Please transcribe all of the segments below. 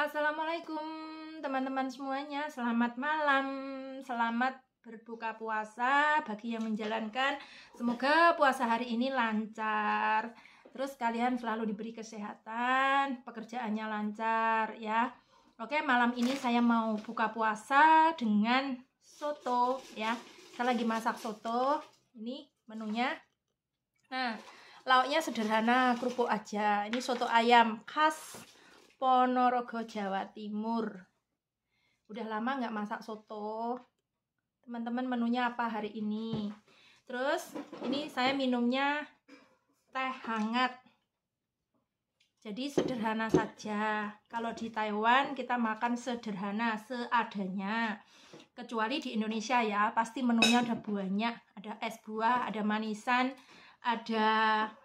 Assalamualaikum teman-teman semuanya, selamat malam, selamat berbuka puasa bagi yang menjalankan. Semoga puasa hari ini lancar, terus kalian selalu diberi kesehatan, pekerjaannya lancar ya. Oke, malam ini saya mau buka puasa dengan soto ya. Saya lagi masak soto, ini menunya. Nah, lauknya sederhana, kerupuk aja. Ini soto ayam khas Ponorogo, Jawa Timur. Udah lama nggak masak soto. Teman-teman, menunya apa hari ini? Terus ini saya minumnya teh hangat. Jadi sederhana saja. Kalau di Taiwan kita makan sederhana, seadanya. Kecuali di Indonesia ya, pasti menunya ada banyak. Ada es buah, ada manisan, ada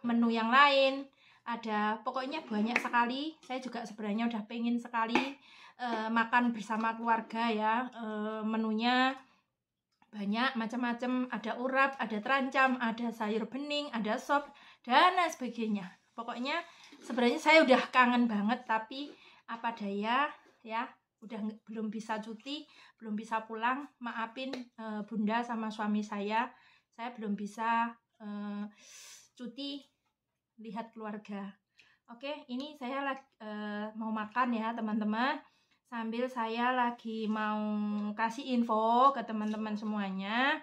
menu yang lain. Ada pokoknya banyak sekali. Saya juga sebenarnya udah pengen sekali makan bersama keluarga ya. Menunya banyak macam-macam, ada urap, ada terancam, ada sayur bening, ada sop dan lain sebagainya. Pokoknya sebenarnya saya udah kangen banget, tapi apa daya ya, udah belum bisa cuti, belum bisa pulang. Maafin bunda sama suami saya belum bisa cuti lihat keluarga. Oke, ini saya mau makan ya teman-teman, sambil saya lagi mau kasih info ke teman-teman semuanya.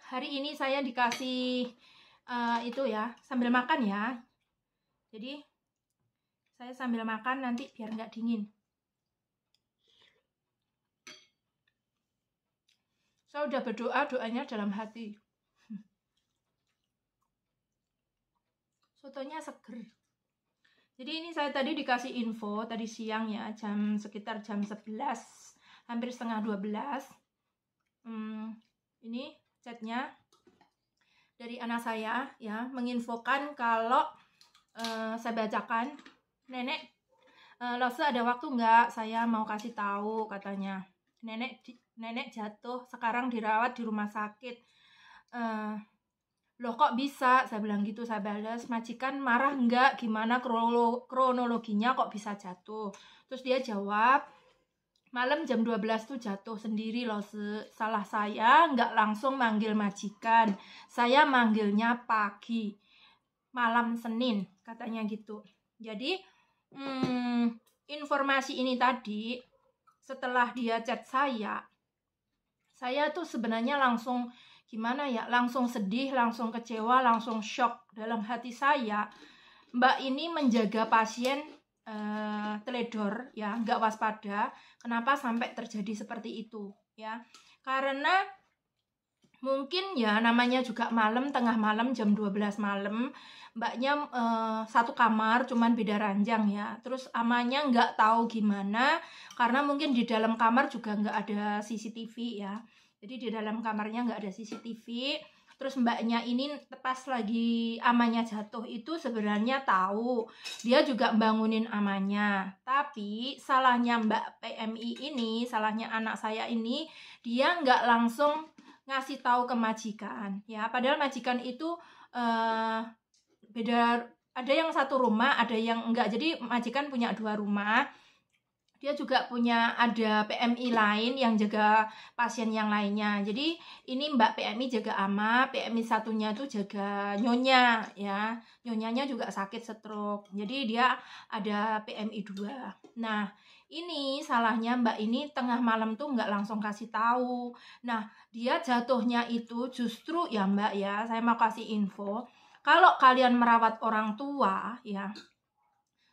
Hari ini saya dikasih itu ya, sambil makan ya. Jadi saya sambil makan nanti biar nggak dingin. Saya udah berdoa, doanya dalam hati. Sotonya seger. Jadi ini saya tadi dikasih info tadi siang ya, sekitar jam 11, hampir setengah 12. Ini chatnya dari anak saya ya, menginfokan kalau saya bacakan, Nenek, Lose ada waktu nggak? Saya mau kasih tahu, katanya. Nenek jatuh, sekarang dirawat di rumah sakit. Loh kok bisa? Saya bilang gitu, saya balas, majikan marah enggak? Gimana kronologinya kok bisa jatuh? Terus dia jawab, malam jam 12 tuh jatuh sendiri loh. Salah saya enggak langsung manggil majikan. Saya manggilnya pagi, malam Senin, katanya gitu. Jadi informasi ini tadi setelah dia chat saya tuh sebenarnya langsung gimana ya, langsung sedih, langsung kecewa, langsung shock dalam hati saya. Mbak ini menjaga pasien teledor ya, nggak waspada. Kenapa sampai terjadi seperti itu ya? Karena mungkin ya namanya juga malam, tengah malam jam 12 malam, mbaknya satu kamar cuman beda ranjang ya. Terus amanya nggak tahu gimana, karena mungkin di dalam kamar juga nggak ada CCTV ya. Jadi di dalam kamarnya nggak ada CCTV. Terus mbaknya ini pas lagi amanya jatuh itu sebenarnya tahu, dia juga bangunin amanya. Tapi salahnya Mbak PMI ini, salahnya anak saya ini, dia nggak langsung ngasih tahu ke majikan ya. Padahal majikan itu beda, ada yang satu rumah, ada yang enggak. Jadi majikan punya 2 rumah. Dia juga punya ada PMI lain yang jaga pasien yang lainnya. Jadi ini Mbak PMI jaga ama, PMI satunya tuh jaga nyonya ya. Nyonyanya juga sakit stroke. Jadi dia ada PMI 2. Nah, ini salahnya Mbak ini tengah malam tuh nggak langsung kasih tahu. Nah, dia jatuhnya itu justru ya Mbak ya, saya mau kasih info. Kalau kalian merawat orang tua ya,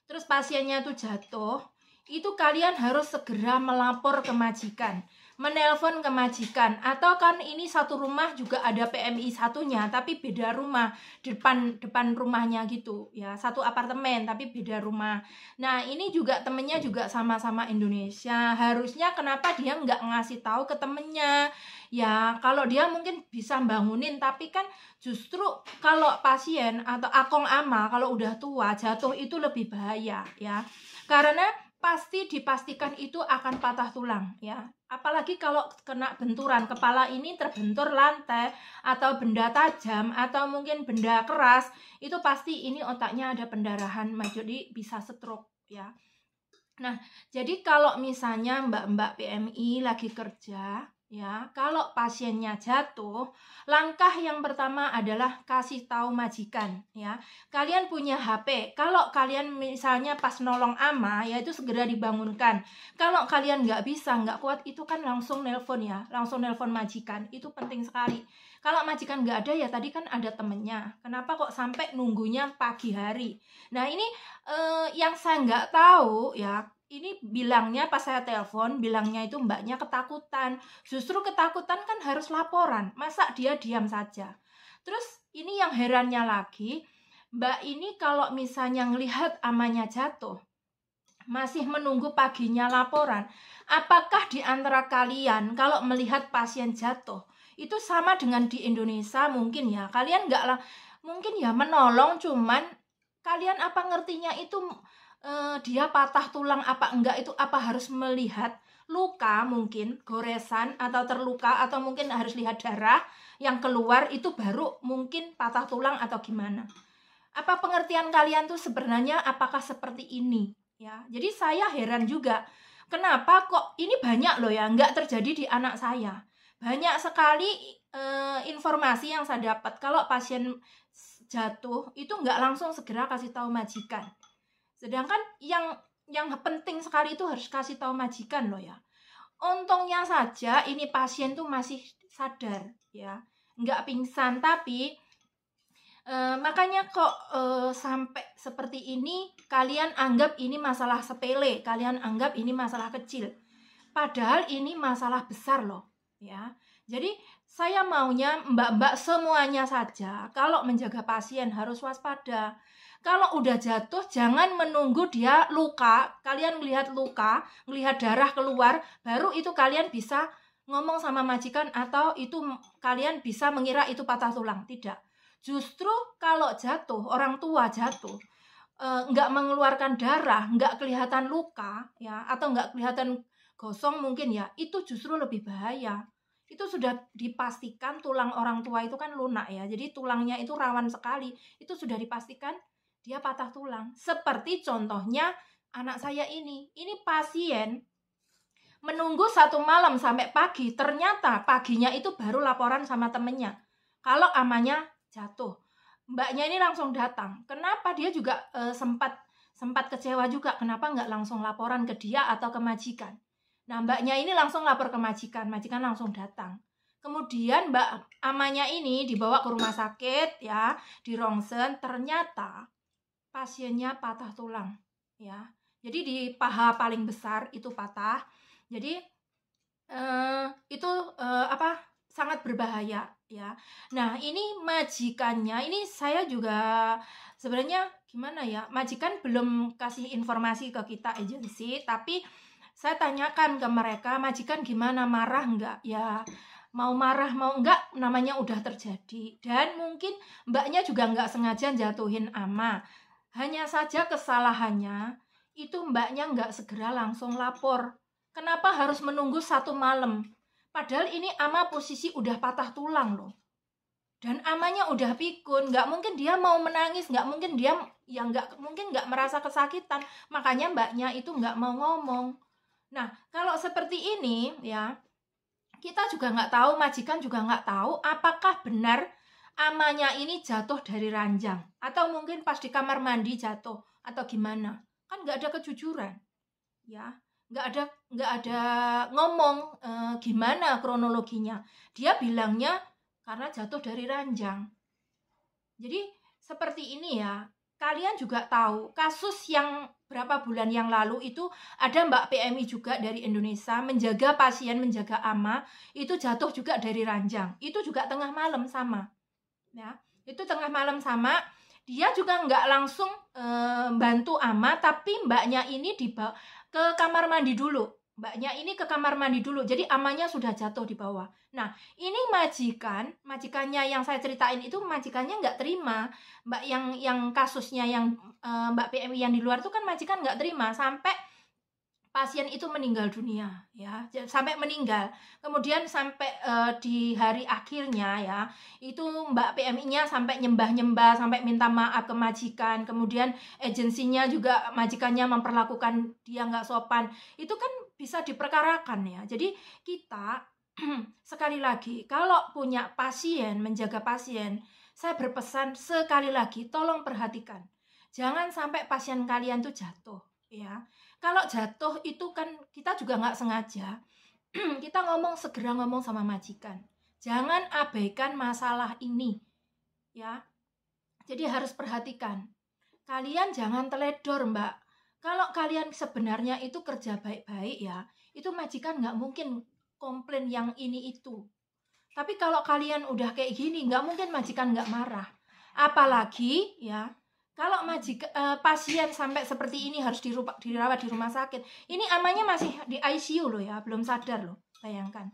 terus pasiennya tuh jatuh, itu kalian harus segera melapor ke majikan, menelpon ke majikan. Atau kan ini satu rumah juga ada PMI satunya, tapi beda rumah, depan rumahnya gitu ya, satu apartemen tapi beda rumah. Nah ini juga temennya juga sama-sama Indonesia, harusnya kenapa dia nggak ngasih tahu ke temennya ya? Kalau dia mungkin bisa bangunin, tapi kan justru kalau pasien atau akong ama kalau udah tua jatuh itu lebih bahaya ya, karena pasti dipastikan itu akan patah tulang ya. Apalagi kalau kena benturan, kepala ini terbentur lantai atau benda tajam atau mungkin benda keras, itu pasti ini otaknya ada pendarahan, jadi bisa stroke ya. Nah, jadi kalau misalnya mbak-mbak PMI lagi kerja, ya, kalau pasiennya jatuh, langkah yang pertama adalah kasih tahu majikan, ya. Kalian punya HP, kalau kalian misalnya pas nolong ama, ya itu segera dibangunkan. Kalau kalian nggak bisa, nggak kuat, itu kan langsung nelpon ya, langsung nelpon majikan, itu penting sekali. Kalau majikan nggak ada, ya tadi kan ada temennya. Kenapa kok sampai nunggunya pagi hari? Nah, ini yang saya nggak tahu ya, ini bilangnya pas saya telepon, bilangnya itu mbaknya ketakutan. Justru ketakutan kan harus laporan, masa dia diam saja. Terus ini yang herannya lagi, mbak ini kalau misalnya ngelihat amanya jatuh, masih menunggu paginya laporan. Apakah di antara kalian kalau melihat pasien jatuh, itu sama dengan di Indonesia mungkin ya, kalian nggak lah, mungkin ya menolong, cuman kalian apa ngertinya itu dia patah tulang apa enggak, itu apa harus melihat luka, mungkin goresan atau terluka, atau mungkin harus lihat darah yang keluar itu baru mungkin patah tulang atau gimana. Apa pengertian kalian tuh sebenarnya apakah seperti ini ya? Jadi saya heran juga, kenapa kok ini banyak loh ya, nggak terjadi di anak saya. Banyak sekali informasi yang saya dapat kalau pasien jatuh itu nggak langsung segera kasih tahu majikan. Sedangkan yang penting sekali itu harus kasih tahu majikan loh ya. Untungnya saja ini pasien tuh masih sadar ya, nggak pingsan. Tapi makanya kok sampai seperti ini kalian anggap ini masalah sepele, kalian anggap ini masalah kecil. Padahal ini masalah besar loh ya. Jadi saya maunya mbak-mbak semuanya saja kalau menjaga pasien harus waspada. Kalau udah jatuh jangan menunggu dia luka, kalian melihat luka, melihat darah keluar, baru itu kalian bisa ngomong sama majikan, atau itu kalian bisa mengira itu patah tulang. Tidak. Justru kalau jatuh, orang tua jatuh, nggak mengeluarkan darah, nggak kelihatan luka ya, atau nggak kelihatan gosong mungkin ya, itu justru lebih bahaya. Itu sudah dipastikan tulang orang tua itu kan lunak ya, jadi tulangnya itu rawan sekali. Itu sudah dipastikan dia patah tulang. Seperti contohnya anak saya ini pasien menunggu 1 malam sampai pagi, ternyata paginya itu baru laporan sama temennya kalau amanya jatuh. Mbaknya ini langsung datang. Kenapa? Dia juga sempat kecewa juga, kenapa nggak langsung laporan ke dia atau ke majikan. Nah, mbaknya ini langsung lapor ke majikan langsung datang. Kemudian mbak amanya ini dibawa ke rumah sakit ya, di rongsen, ternyata pasiennya patah tulang ya. Jadi di paha paling besar itu patah. Jadi itu sangat berbahaya ya. Nah, ini majikannya, ini saya juga sebenarnya gimana ya, majikan belum kasih informasi ke kita agensi, tapi saya tanyakan ke mereka, majikan gimana, marah enggak? Ya mau marah mau enggak, namanya udah terjadi. Dan mungkin mbaknya juga enggak sengaja jatuhin ama. Hanya saja kesalahannya itu mbaknya enggak segera langsung lapor. Kenapa harus menunggu 1 malam? Padahal ini ama posisi udah patah tulang loh. Dan amanya udah pikun, nggak mungkin dia mau menangis, nggak mungkin dia nggak merasa kesakitan. Makanya mbaknya itu nggak mau ngomong. Nah, kalau seperti ini ya, kita juga nggak tahu, majikan juga nggak tahu apakah benar amanya ini jatuh dari ranjang, atau mungkin pas di kamar mandi jatuh, atau gimana. Kan nggak ada kejujuran ya, nggak ada ngomong gimana kronologinya. Dia bilangnya karena jatuh dari ranjang. Jadi seperti ini ya. Kalian juga tahu kasus yang berapa bulan yang lalu itu ada mbak PMI juga dari Indonesia menjaga pasien, menjaga ama, itu jatuh juga dari ranjang. Itu juga tengah malam sama. Ya, itu tengah malam sama. Dia juga nggak langsung bantu ama, tapi mbaknya ini dibawa ke kamar mandi dulu. Mbaknya ini ke kamar mandi dulu. Jadi amanya sudah jatuh di bawah. Nah, ini majikannya yang saya ceritain itu majikannya nggak terima. Mbak yang kasusnya yang mbak PMI yang di luar itu kan majikan nggak terima sampai pasien itu meninggal dunia ya, sampai meninggal, kemudian sampai di hari akhirnya ya, itu Mbak PMI-nya sampai nyembah-nyembah, sampai minta maaf ke majikan, kemudian agensinya juga majikannya memperlakukan dia nggak sopan, itu kan bisa diperkarakan ya. Jadi kita sekali lagi, kalau punya pasien, menjaga pasien, saya berpesan sekali lagi, tolong perhatikan, jangan sampai pasien kalian tuh jatuh ya. Kalau jatuh itu kan kita juga nggak sengaja. Kita segera ngomong sama majikan. Jangan abaikan masalah ini, ya. Jadi harus perhatikan. Kalian jangan teledor, Mbak. Kalau kalian sebenarnya itu kerja baik-baik ya, itu majikan nggak mungkin komplain yang ini itu. Tapi kalau kalian udah kayak gini, nggak mungkin majikan nggak marah. Apalagi ya, kalau pasien sampai seperti ini harus dirawat di rumah sakit. Ini amanya masih di ICU loh ya, belum sadar loh, bayangkan.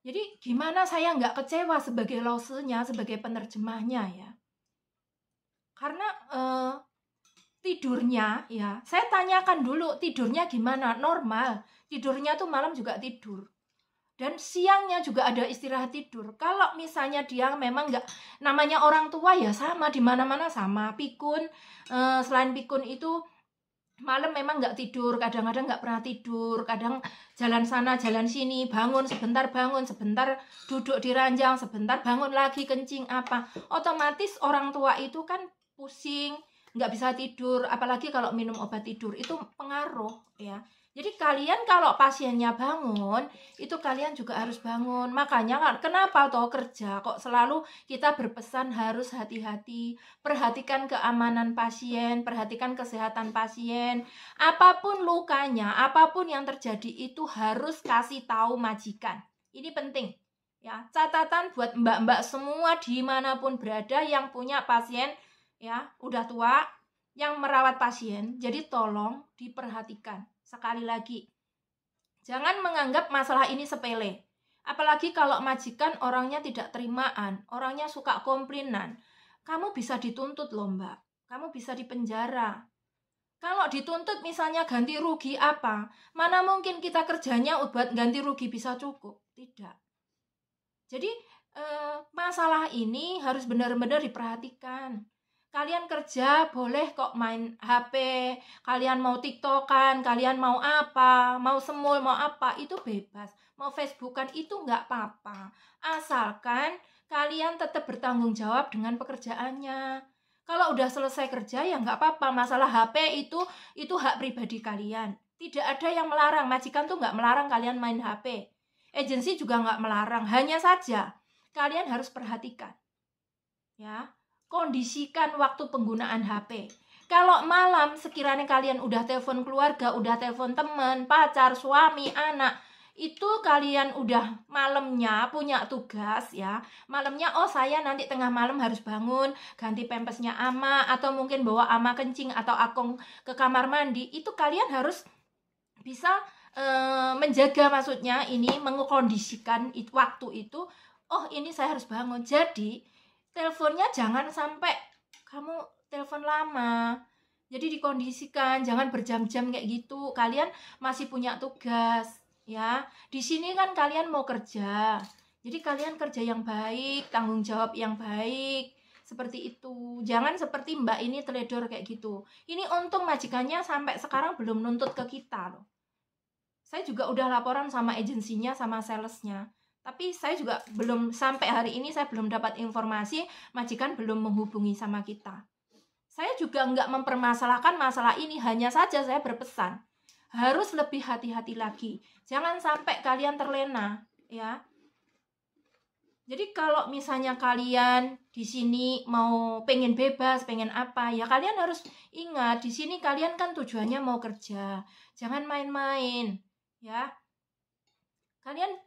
Jadi gimana saya nggak kecewa sebagai lawsunya, sebagai penerjemahnya ya. Karena tidurnya ya, saya tanyakan dulu tidurnya gimana, normal. Tidurnya tuh malam juga tidur. Dan siangnya juga ada istirahat tidur. Kalau misalnya dia memang nggak, namanya orang tua ya sama, di mana-mana sama. Pikun, selain pikun itu malam memang nggak tidur, kadang-kadang nggak pernah tidur, kadang jalan sana, jalan sini, bangun, sebentar duduk di ranjang, sebentar bangun lagi, kencing apa. Otomatis orang tua itu kan pusing, nggak bisa tidur, apalagi kalau minum obat tidur, itu pengaruh ya. Jadi kalian kalau pasiennya bangun, itu kalian juga harus bangun. Makanya kenapa toh kerja kok selalu kita berpesan harus hati-hati, perhatikan keamanan pasien, perhatikan kesehatan pasien. Apapun lukanya, apapun yang terjadi itu harus kasih tahu majikan. Ini penting. Ya, catatan buat mbak-mbak semua dimanapun berada yang punya pasien ya udah tua, yang merawat pasien. Jadi tolong diperhatikan. Sekali lagi, jangan menganggap masalah ini sepele. Apalagi kalau majikan orangnya tidak terimaan, orangnya suka komplainan. Kamu bisa dituntut loh Mbak, kamu bisa dipenjara. Kalau dituntut misalnya ganti rugi apa, mana mungkin kita kerjanya buat ganti rugi bisa cukup? Tidak. Jadi masalah ini harus benar-benar diperhatikan. Kalian kerja boleh kok main HP, kalian mau TikTokan, kalian mau apa, mau semul, mau apa, itu bebas. Mau Facebookan itu nggak apa-apa. Asalkan kalian tetap bertanggung jawab dengan pekerjaannya. Kalau udah selesai kerja ya nggak apa-apa. Masalah HP itu hak pribadi kalian. Tidak ada yang melarang, majikan tuh nggak melarang kalian main HP. Agensi juga nggak melarang, hanya saja kalian harus perhatikan. Ya. Kondisikan waktu penggunaan HP. Kalau malam sekiranya kalian udah telepon keluarga, udah telepon teman, pacar, suami, anak, itu kalian udah malamnya punya tugas ya. Malamnya saya nanti tengah malam harus bangun, ganti pempesnya ama, atau mungkin bawa ama kencing atau akong ke kamar mandi. Itu kalian harus bisa menjaga, maksudnya ini mengkondisikan waktu itu. Oh ini saya harus bangun. Jadi teleponnya jangan sampai kamu telepon lama. Jadi dikondisikan, jangan berjam-jam kayak gitu. Kalian masih punya tugas, ya. Di sini kan kalian mau kerja. Jadi kalian kerja yang baik, tanggung jawab yang baik. Seperti itu. Jangan seperti Mbak ini teledor kayak gitu. Ini untung majikannya sampai sekarang belum nuntut ke kita loh. Saya juga udah laporan sama agensinya, sama salesnya. Tapi saya juga belum, sampai hari ini saya belum dapat informasi, majikan belum menghubungi sama kita. Saya juga nggak mempermasalahkan masalah ini, hanya saja saya berpesan, harus lebih hati-hati lagi. Jangan sampai kalian terlena, ya. Jadi kalau misalnya kalian di sini mau pengen bebas, pengen apa, ya kalian harus ingat, di sini kalian kan tujuannya mau kerja. Jangan main-main, ya. Kalian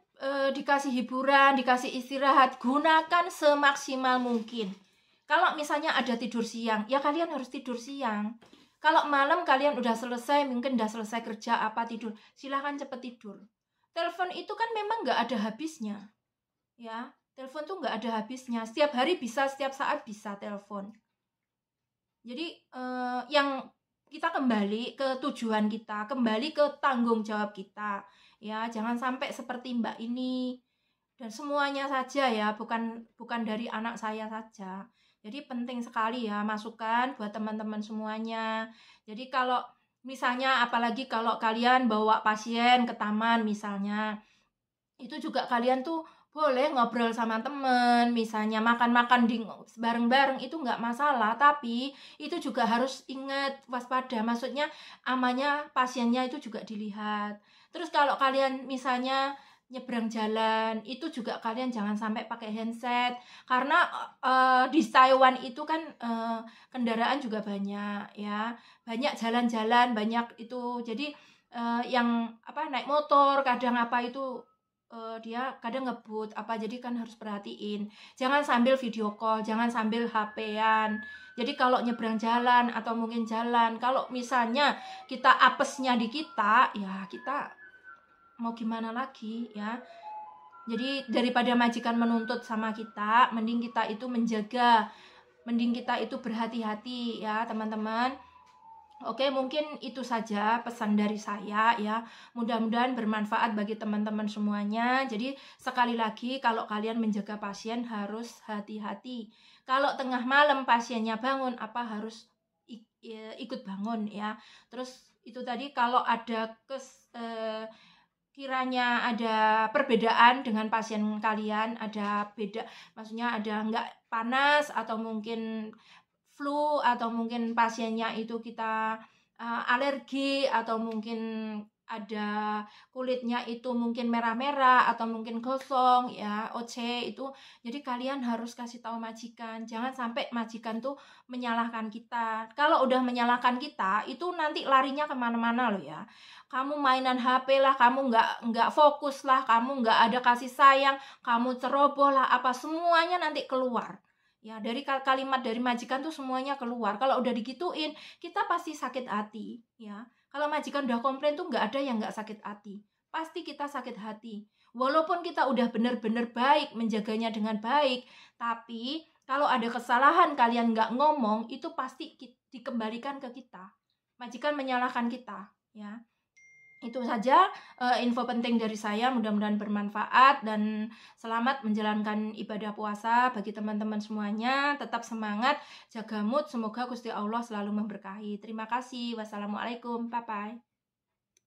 dikasih hiburan, dikasih istirahat, gunakan semaksimal mungkin. Kalau misalnya ada tidur siang, ya kalian harus tidur siang. Kalau malam kalian udah selesai, mungkin udah selesai kerja apa tidur, silahkan cepet tidur. Telepon itu kan memang nggak ada habisnya, ya. Telepon tuh nggak ada habisnya. Setiap hari bisa, setiap saat bisa telepon. Jadi yang kita kembali ke tujuan kita, kembali ke tanggung jawab kita. Ya, jangan sampai seperti Mbak ini dan semuanya saja ya, bukan dari anak saya saja. Jadi penting sekali ya masukan buat teman-teman semuanya. Jadi kalau misalnya apalagi kalau kalian bawa pasien ke taman misalnya, itu juga kalian tuh boleh ngobrol sama temen, misalnya makan-makan di bareng-bareng itu nggak masalah, tapi itu juga harus ingat waspada, maksudnya amannya pasiennya itu juga dilihat. Terus kalau kalian misalnya nyebrang jalan, itu juga kalian jangan sampai pakai handset, karena di Taiwan itu kan kendaraan juga banyak ya, banyak jalan-jalan, banyak itu, jadi yang naik motor kadang itu dia kadang ngebut jadi kan harus perhatiin, jangan sambil video call, jangan sambil HP-an. Jadi kalau nyebrang jalan atau mungkin jalan, kalau misalnya kita apesnya di kita, ya kita mau gimana lagi ya. Jadi daripada majikan menuntut sama kita, mending kita itu menjaga, mending kita itu berhati-hati ya teman-teman. Oke, mungkin itu saja pesan dari saya ya. Mudah-mudahan bermanfaat bagi teman-teman semuanya. Jadi sekali lagi, kalau kalian menjaga pasien harus hati-hati. Kalau tengah malam pasiennya bangun, harus ikut bangun ya. Terus itu tadi kalau ada kiranya ada perbedaan dengan pasien kalian, ada beda, maksudnya ada nggak panas atau mungkin flu atau mungkin pasiennya itu kita alergi atau mungkin ada kulitnya itu mungkin merah-merah atau mungkin gosong ya, OC itu. Jadi kalian harus kasih tahu majikan, jangan sampai majikan tuh menyalahkan kita. Kalau udah menyalahkan kita itu nanti larinya kemana-mana loh ya. Kamu mainan HP lah, kamu nggak fokus lah, kamu nggak ada kasih sayang, kamu ceroboh lah, semuanya nanti keluar. Ya, dari kalimat dari majikan tuh semuanya keluar. Kalau udah digituin, kita pasti sakit hati. Ya, kalau majikan udah komplain tuh nggak ada yang nggak sakit hati. Pasti kita sakit hati. Walaupun kita udah bener-bener baik, menjaganya dengan baik, tapi kalau ada kesalahan kalian nggak ngomong, itu pasti dikembalikan ke kita. Majikan menyalahkan kita. Ya. Itu saja info penting dari saya, mudah-mudahan bermanfaat dan selamat menjalankan ibadah puasa bagi teman-teman semuanya. Tetap semangat, jaga mood, semoga Gusti Allah selalu memberkahi. Terima kasih. Wassalamualaikum. Bye-bye.